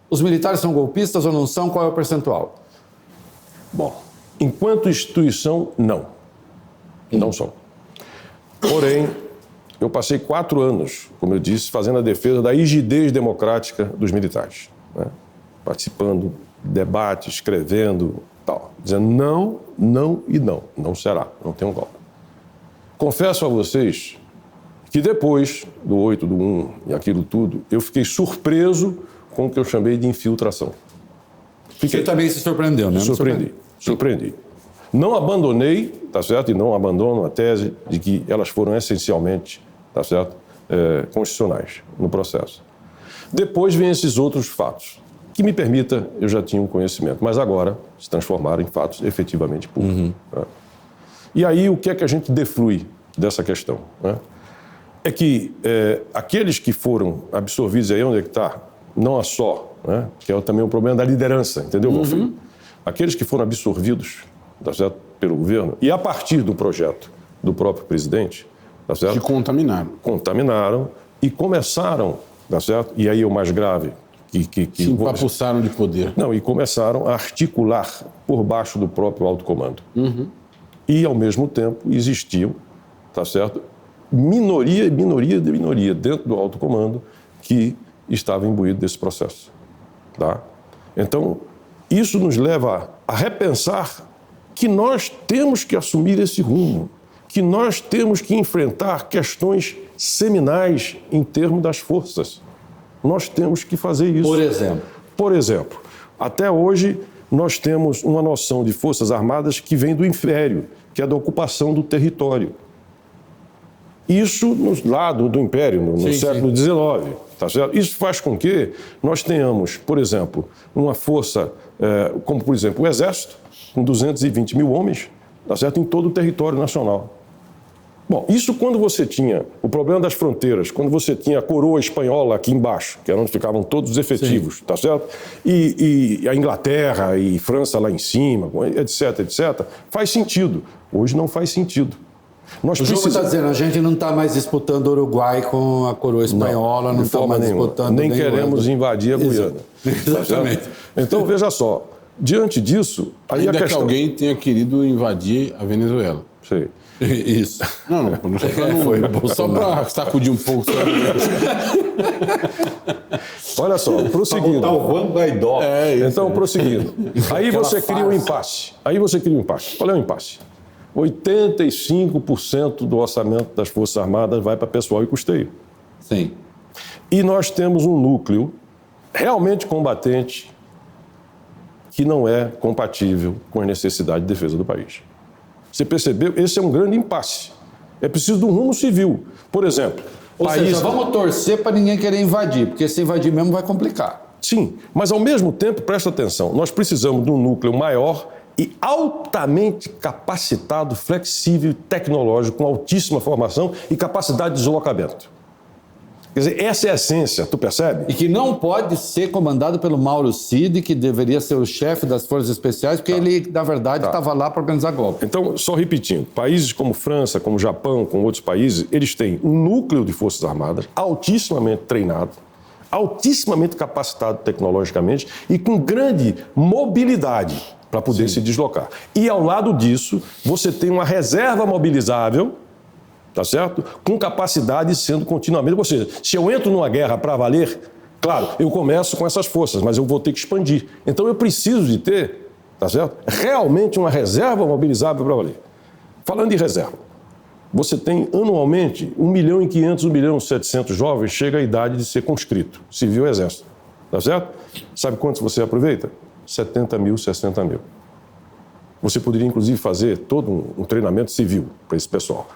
Os militares são golpistas ou não são? Qual é o percentual? Bom, enquanto instituição, não. Não são. Porém, eu passei 4 anos, como eu disse, fazendo a defesa da rigidez democrática dos militares, né? Participando de debates, escrevendo, tal, dizendo não, não e não. Não será, não tem um golpe. Confesso a vocês que depois do 8 do 1 e aquilo tudo, eu fiquei surpreso com o que eu chamei de infiltração. Você também se surpreendeu, né? Surpreendi. Não abandonei, tá certo? E não abandono a tese de que elas foram essencialmente, tá certo? Constitucionais no processo. Depois vem esses outros fatos, que me permita, eu já tinha um conhecimento, mas agora se transformaram em fatos efetivamente públicos. Né? E aí o que é que a gente deflui dessa questão? Né? É que aqueles que foram absorvidos, aí onde é que está, não é só, né? Que é também um problema da liderança, entendeu, meu filho? Aqueles que foram absorvidos, tá certo, pelo governo, e a partir do projeto do próprio presidente, tá certo? Que contaminaram. Contaminaram e começaram, tá certo? E aí é o mais grave. Se empapuçaram de poder. Não, e começaram a articular por baixo do próprio alto comando. E, ao mesmo tempo, existiam, tá certo, minoria dentro do alto comando que estava imbuído desse processo. Tá? Então, isso nos leva a repensar que nós temos que assumir esse rumo, que nós temos que enfrentar questões seminais em termos das forças. Nós temos que fazer isso. Por exemplo, até hoje nós temos uma noção de forças armadas que vem do Império, que é da ocupação do território. Isso no lado do Império, no século XIX. Tá certo? Isso faz com que nós tenhamos, por exemplo, uma força, como por exemplo o Exército, com 220 mil homens, tá certo? Em todo o território nacional. Bom, isso quando você tinha o problema das fronteiras, quando você tinha a coroa espanhola aqui embaixo, que era onde ficavam todos os efetivos, tá certo? E a Inglaterra e França lá em cima, etc, faz sentido. Hoje não faz sentido. O João está dizendo, a gente não está mais disputando o Uruguai com a coroa espanhola, não está mais disputando... Nem queremos invadir a Guiana. Exatamente. Então, veja só, diante disso... Aí ainda a questão... que alguém tenha querido invadir a Venezuela. Sei. Isso. Não só para sacudir um pouco. Olha só, prosseguindo. Tá o Juan Guaidó. Então, prosseguindo. Aí você cria um impasse. Qual é o impasse? 85% do orçamento das Forças Armadas vai para pessoal e custeio. Sim. E nós temos um núcleo realmente combatente que não é compatível com a necessidade de defesa do país. Você percebeu? Esse é um grande impasse. É preciso de um rumo civil. Por exemplo... Ou seja, vamos torcer para ninguém querer invadir, porque se invadir mesmo vai complicar. Sim, mas ao mesmo tempo, presta atenção, nós precisamos de um núcleo maior e altamente capacitado, flexível, tecnológico, com altíssima formação e capacidade de deslocamento. Quer dizer, essa é a essência, tu percebe? E que não pode ser comandado pelo Mauro Cid, que deveria ser o chefe das Forças Especiais, porque ele, na verdade, estava lá para organizar golpe. Então, só repetindo, países como França, como Japão, como outros países, eles têm um núcleo de Forças Armadas altíssimamente treinado, altíssimamente capacitado tecnologicamente e com grande mobilidade para poder se deslocar. E, ao lado disso, você tem uma reserva mobilizável, tá certo? Com capacidade sendo continuamente... Ou seja, se eu entro numa guerra para valer, claro, eu começo com essas forças, mas eu vou ter que expandir. Então eu preciso de ter, tá certo? Realmente uma reserva mobilizável para valer. Falando de reserva, você tem anualmente 1.500.000, 1.700.000 jovens chega à idade de ser conscrito, civil e exército, tá certo? Sabe quantos você aproveita? 70.000, 60.000. Você poderia, inclusive, fazer todo um treinamento civil para esse pessoal.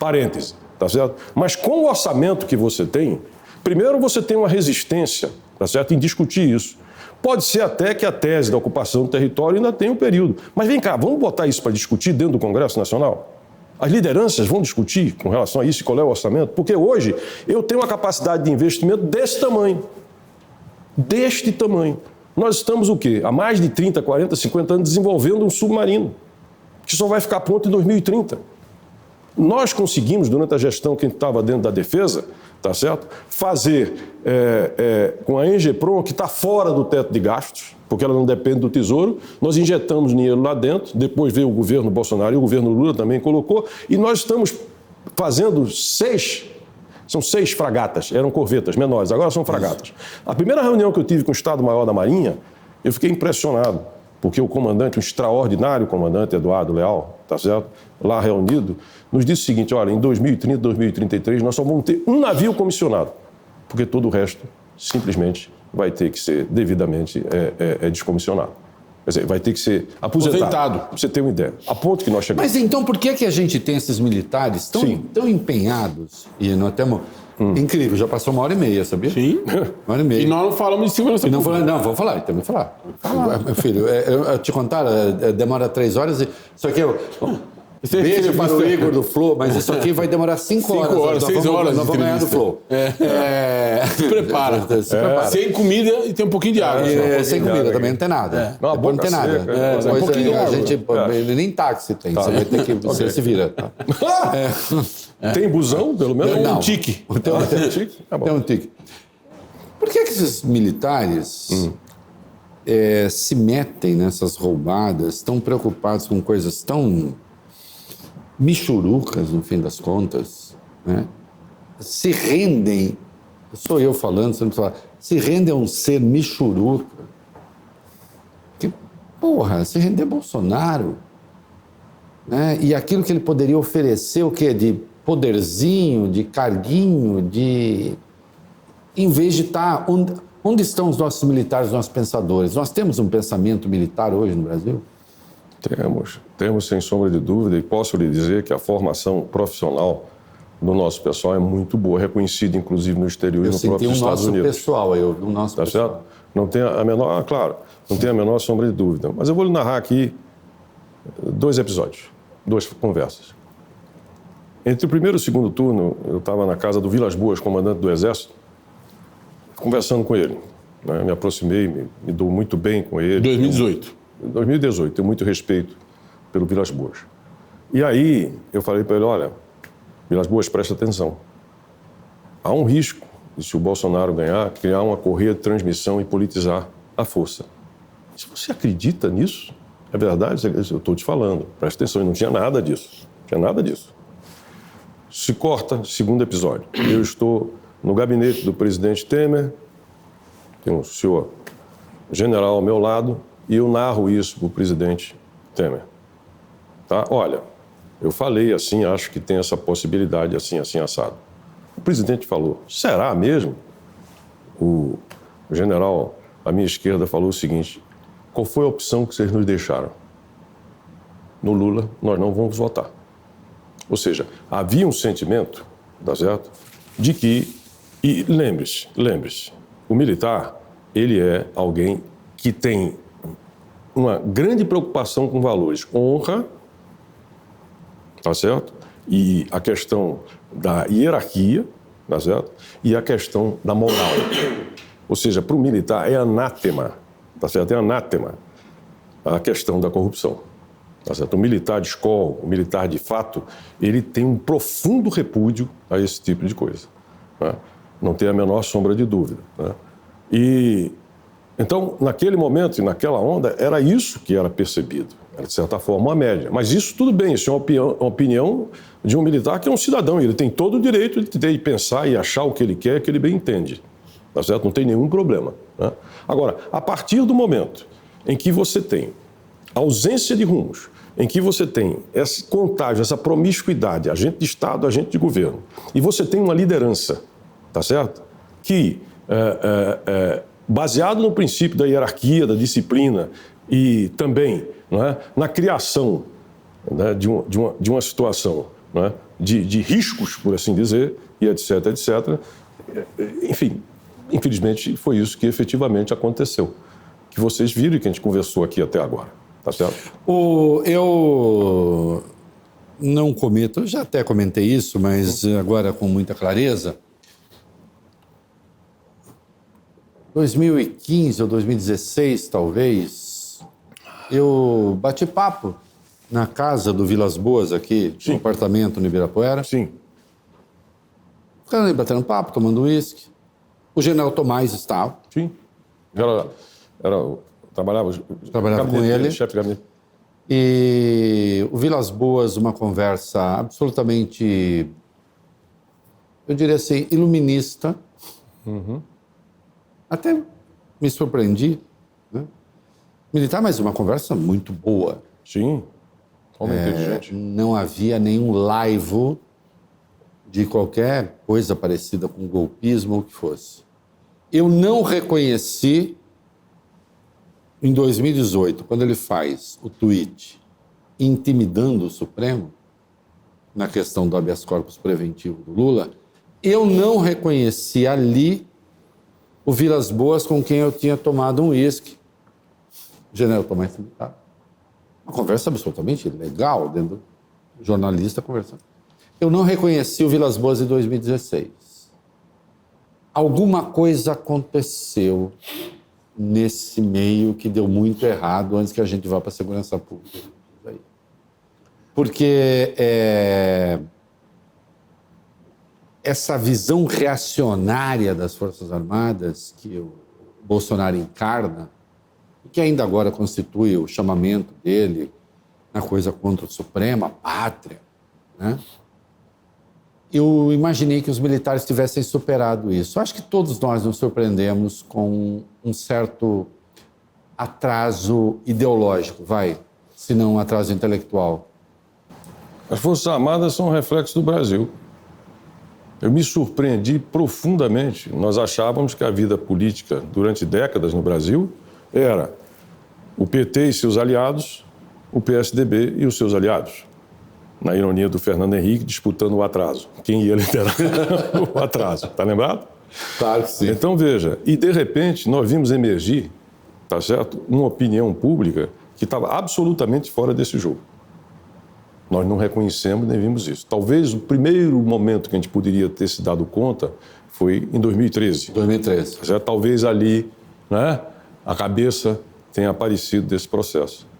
Parêntese, tá certo? Mas com o orçamento que você tem, primeiro você tem uma resistência, tá certo? Em discutir isso. Pode ser até que a tese da ocupação do território ainda tenha um período. Mas vem cá, vamos botar isso para discutir dentro do Congresso Nacional? As lideranças vão discutir com relação a isso e qual é o orçamento? Porque hoje eu tenho uma capacidade de investimento desse tamanho. Deste tamanho. Nós estamos o quê? Há mais de 30, 40, 50 anos desenvolvendo um submarino, que só vai ficar pronto em 2030. Nós conseguimos, durante a gestão que a gente estava dentro da defesa, tá certo? Fazer com a Engeprom, que está fora do teto de gastos, porque ela não depende do Tesouro, nós injetamos dinheiro lá dentro, depois veio o governo Bolsonaro e o governo Lula também colocou, e nós estamos fazendo 6 fragatas, eram corvetas menores, agora são fragatas. A primeira reunião que eu tive com o Estado-Maior da Marinha, eu fiquei impressionado, porque o comandante, o extraordinário comandante Eduardo Leal, tá certo? Lá reunido, nos disse o seguinte: olha, em 2030, 2033, nós só vamos ter um navio comissionado, porque todo o resto simplesmente vai ter que ser devidamente descomissionado. Quer dizer, vai ter que ser aposentado. Pra você ter uma ideia. A ponto que nós chegamos. Mas então por que a gente tem esses militares tão empenhados? E nós temos... Incrível, já passou 1h30, sabia? Sim. 1h30. E nós não falamos de segurança pública. Não, vamos falar, temos que falar. Meu filho, eu te contar, demora 3 horas, só que eu... Beijo para o Igor do Flow, mas isso aqui vai demorar 5 horas. 5 horas, 6 horas. Nós vamos ganhar do Flow. Se prepara. Se prepara. Sem comida e tem um pouquinho de água. Sem comida também não tem nada. Depois não tem nada. Um pouquinho de água. A gente, nem táxi tem, você vai ter que... Você se vira. Tá? Tem busão, pelo menos? Não. Um tique. Tem um tique. Por que esses militares se metem nessas roubadas, estão preocupados com coisas tão michurucas, no fim das contas, né? Se rendem, sou eu falando, você não precisa falar, se rendem a um ser michuruca. Que, porra, se render Bolsonaro, né? E aquilo que ele poderia oferecer, o quê? De poderzinho, de carguinho, de... Em vez de estar... Onde estão os nossos militares, os nossos pensadores? Nós temos um pensamento militar hoje no Brasil? Temos sem sombra de dúvida, e posso lhe dizer que a formação profissional do nosso pessoal é muito boa, reconhecida inclusive no exterior e no próprio Estados Unidos. O nosso tá pessoal. Certo? Não tem a menor, claro, não tem a menor sombra de dúvida. Mas eu vou lhe narrar aqui 2 episódios, 2 conversas. Entre o primeiro e o segundo turno, eu estava na casa do Vilas Boas, comandante do Exército, conversando com ele. Né? Me aproximei, me dou muito bem com ele. 2018. 2018, tenho muito respeito pelo Vilas Boas. E aí eu falei para ele: olha, Vilas Boas, presta atenção. Há um risco de, se o Bolsonaro ganhar, criar uma correia de transmissão e politizar a força. Se você acredita nisso, é verdade, eu estou te falando, presta atenção, e não tinha nada disso. Não tinha nada disso. Se corta, segundo episódio. Eu estou no gabinete do presidente Temer, tem um senhor general ao meu lado, e eu narro isso para o presidente Temer. Tá? Olha, eu falei assim, acho que tem essa possibilidade assim, assim, assado. O presidente falou: será mesmo? O general à minha esquerda falou o seguinte: qual foi a opção que vocês nos deixaram? No Lula, nós não vamos votar. Ou seja, havia um sentimento, tá certo, de que, e lembre-se, o militar, ele é alguém que tem uma grande preocupação com valores, honra, tá certo? E a questão da hierarquia, tá certo? E a questão da moral. Ou seja, para o militar é anátema, tá certo? É anátema a questão da corrupção, tá certo? O militar de escola, o militar de fato, ele tem um profundo repúdio a esse tipo de coisa, né? Não tem a menor sombra de dúvida, né? E então, naquele momento e naquela onda, era isso que era percebido. Era, de certa forma, uma média. Mas isso tudo bem, isso é uma opinião de um militar que é um cidadão. Ele tem todo o direito de pensar e achar o que ele quer, que ele bem entende. Tá certo? Não tem nenhum problema, né? Agora, a partir do momento em que você tem ausência de rumos, em que você tem esse contágio, essa promiscuidade, agente de Estado, agente de governo, e você tem uma liderança, tá certo? Que... baseado no princípio da hierarquia, da disciplina e também, não é, na criação, né, de uma situação, não é, de riscos, por assim dizer, e etc, etc. Enfim, infelizmente foi isso que efetivamente aconteceu, que vocês viram e que a gente conversou aqui até agora, tá certo? Eu não cometo, eu já até comentei isso, mas agora com muita clareza. 2015 ou 2016, talvez, eu bati papo na casa do Vilas Boas aqui, Sim. no apartamento no Ibirapuera. Sim. Ficando ali batendo papo, tomando uísque. O general Tomás estava. Sim. Trabalhava Com ele. chefe de gabinete. E o Vilas Boas, uma conversa absolutamente, eu diria assim, iluminista. Até me surpreendi. Né? Militar, mas uma conversa muito boa. Sim. Homem inteligente. Não havia nenhum laivo de qualquer coisa parecida com golpismo ou o que fosse. Eu não reconheci, em 2018, quando ele faz o tweet intimidando o Supremo, na questão do habeas corpus preventivo do Lula, eu não reconheci ali o Vilas Boas com quem eu tinha tomado um uísque. O general Tomás Militar. Uma conversa absolutamente legal, dentro do jornalista conversando. Eu não reconheci o Vilas Boas em 2016. Alguma coisa aconteceu nesse meio que deu muito errado antes que a gente vá para a segurança pública. Porque essa visão reacionária das Forças Armadas que o Bolsonaro encarna, que ainda agora constitui o chamamento dele na coisa contra o Supremo, a pátria, né? Eu imaginei que os militares tivessem superado isso. Acho que todos nós nos surpreendemos com um certo atraso ideológico, se não um atraso intelectual. As Forças Armadas são um reflexo do Brasil. Eu me surpreendi profundamente. Nós achávamos que a vida política durante décadas no Brasil era o PT e seus aliados, o PSDB e os seus aliados. Na ironia do Fernando Henrique, disputando o atraso. Quem ia liderar o atraso, está lembrado? Claro que sim. Então, veja, e de repente nós vimos emergir, tá certo, uma opinião pública que estava absolutamente fora desse jogo. Nós não reconhecemos nem vimos isso. Talvez o primeiro momento que a gente poderia ter se dado conta foi em 2013. 2013. Tá certo? Talvez ali, né, a cabeça tenha aparecido desse processo.